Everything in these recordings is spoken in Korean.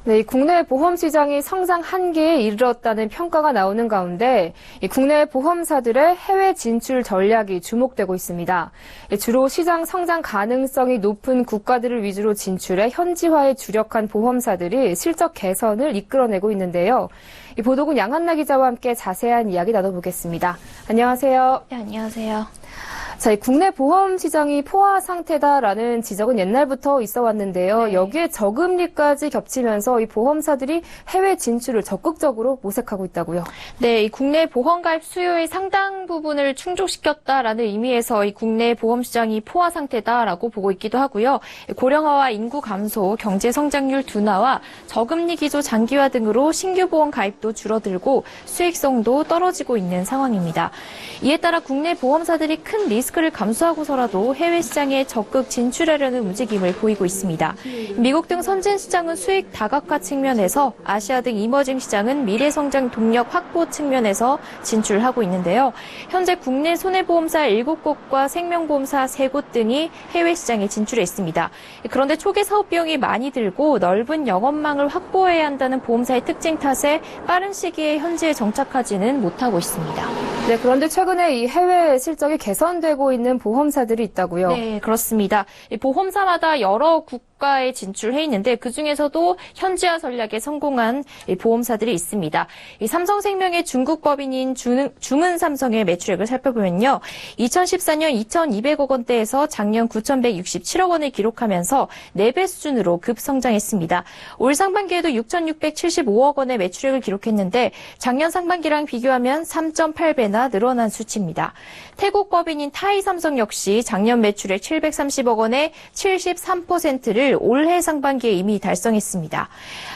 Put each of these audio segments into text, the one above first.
네, 이 국내 보험 시장이 성장 한계에 이르렀다는 평가가 나오는 가운데 이 국내 보험사들의 해외 진출 전략이 주목되고 있습니다. 주로 시장 성장 가능성이 높은 국가들을 위주로 진출해 현지화에 주력한 보험사들이 실적 개선을 이끌어내고 있는데요. 이 보도국 양한나 기자와 함께 자세한 이야기 나눠보겠습니다. 안녕하세요. 네, 안녕하세요. 자, 이 국내 보험 시장이 포화 상태다라는 지적은 옛날부터 있어 왔는데요. 네. 여기에 저금리까지 겹치면서 이 보험사들이 해외 진출을 적극적으로 모색하고 있다고요. 네, 이 국내 보험 가입 수요의 상당 부분을 충족시켰다라는 의미에서 이 국내 보험 시장이 포화 상태다라고 보고 있기도 하고요. 고령화와 인구 감소, 경제 성장률 둔화와 저금리 기조 장기화 등으로 신규 보험 가입도 줄어들고 수익성도 떨어지고 있는 상황입니다. 이에 따라 국내 보험사들이 큰 리스크를 감수하고서라도 해외 시장에 적극 진출하려는 움직임을 보이고 있습니다. 미국 등 선진 시장은 수익 다각화 측면에서 아시아 등 이머징 시장은 미래 성장 동력 확보 측면에서 진출하고 있는데요. 현재 국내 손해보험사 7곳과 생명보험사 3곳 등이 해외 시장에 진출해 있습니다. 그런데 초기 사업 비용이 많이 들고 넓은 영업망을 확보해야 한다는 보험사의 특징 탓에 빠른 시기에 현지에 정착하지는 못하고 있습니다. 네, 그런데 최근에 이 해외 실적이 개선되고 있는 보험사들이 있다고요. 네, 그렇습니다. 보험사마다 여러 국가에 진출해 있는데 그중에서도 현지화 전략에 성공한 보험사들이 있습니다. 삼성생명의 중국 법인인 중은삼성의 매출액을 살펴보면요. 2014년 2,200억 원대에서 작년 9,167억 원을 기록하면서 4배 수준으로 급성장했습니다. 올 상반기에도 6,675억 원의 매출액을 기록했는데 작년 상반기랑 비교하면 3.8배나 늘어난 수치입니다. 태국 법인인 타이삼성 역시 작년 매출액 730억 원의 73%를 올해 상반기에 이미 달성했습니다.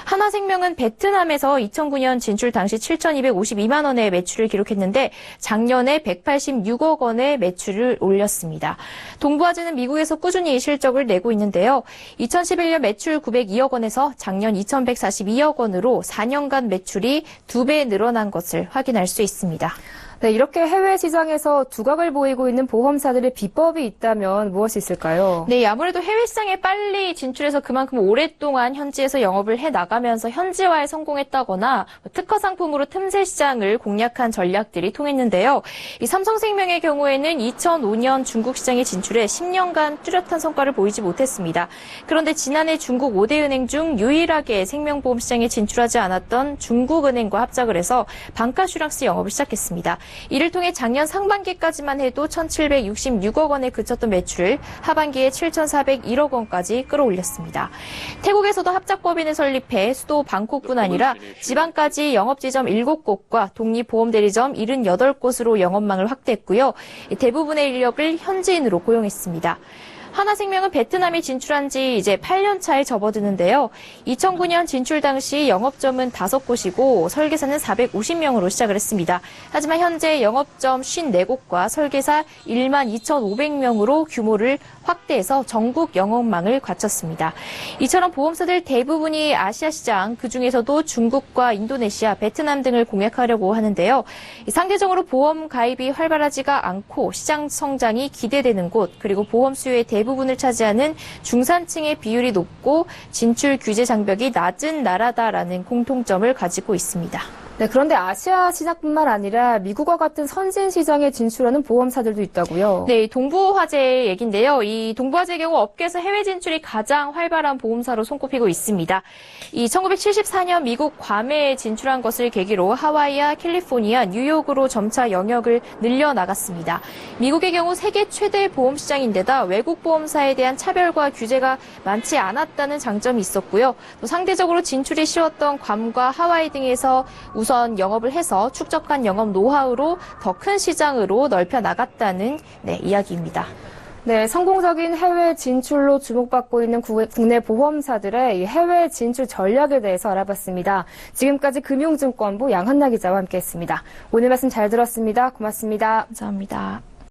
하나생명은 베트남에서 2009년 진출 당시 7,252만 원의 매출을 기록했는데 작년에 186억 원의 매출을 올렸습니다. 동부화재는 미국에서 꾸준히 실적을 내고 있는데요. 2011년 매출 902억 원에서 작년 2,142억 원으로 4년간 매출이 2배 늘어난 것을 확인할 수 있습니다. 네, 이렇게 해외 시장에서 두각을 보이고 있는 보험사들의 비법이 있다면 무엇이 있을까요? 네, 아무래도 해외 시장에 빨리 진출해서 그만큼 오랫동안 현지에서 영업을 해나가면서 현지화에 성공했다거나 특화 상품으로 틈새 시장을 공략한 전략들이 통했는데요. 이 삼성생명의 경우에는 2005년 중국 시장에 진출해 10년간 뚜렷한 성과를 보이지 못했습니다. 그런데 지난해 중국 5대 은행 중 유일하게 생명보험 시장에 진출하지 않았던 중국은행과 합작을 해서 방카슈랑스 영업을 시작했습니다. 이를 통해 작년 상반기까지만 해도 1,766억 원에 그쳤던 매출을 하반기에 7,401억 원까지 끌어올렸습니다. 태국에서도 합작법인을 설립해 수도 방콕뿐 아니라 지방까지 영업지점 7곳과 독립보험대리점 78곳으로 영업망을 확대했고요. 대부분의 인력을 현지인으로 고용했습니다. 하나생명은 베트남이 진출한 지 이제 8년 차에 접어드는데요. 2009년 진출 당시 영업점은 5곳이고 설계사는 450명으로 시작을 했습니다. 하지만 현재 영업점 54곳과 설계사 12,500명으로 규모를 확대해서 전국 영업망을 갖췄습니다. 이처럼 보험사들 대부분이 아시아 시장, 그중에서도 중국과 인도네시아, 베트남 등을 공략하려고 하는데요. 상대적으로 보험 가입이 활발하지가 않고 시장 성장이 기대되는 곳, 그리고 보험 수요의 대부분을 차지하는 중산층의 비율이 높고 진출 규제 장벽이 낮은 나라다라는 공통점을 가지고 있습니다. 네, 그런데 아시아 시장뿐만 아니라 미국과 같은 선진 시장에 진출하는 보험사들도 있다고요. 네, 동부화재 얘기인데요. 이 동부화재의 경우 업계에서 해외 진출이 가장 활발한 보험사로 손꼽히고 있습니다. 이 1974년 미국 괌에 진출한 것을 계기로 하와이와 캘리포니아, 뉴욕으로 점차 영역을 늘려나갔습니다. 미국의 경우 세계 최대 보험 시장인데다 외국 보험사에 대한 차별과 규제가 많지 않았다는 장점이 있었고요. 또 상대적으로 진출이 쉬웠던 괌과 하와이 등에서 우선 영업을 해서 축적한 영업 노하우로 더 큰 시장으로 넓혀 나갔다는 이야기입니다. 네, 성공적인 해외 진출로 주목받고 있는 국내 보험사들의 이 해외 진출 전략에 대해서 알아봤습니다. 지금까지 금융증권부 양한나 기자와 함께했습니다. 오늘 말씀 잘 들었습니다. 고맙습니다. 감사합니다.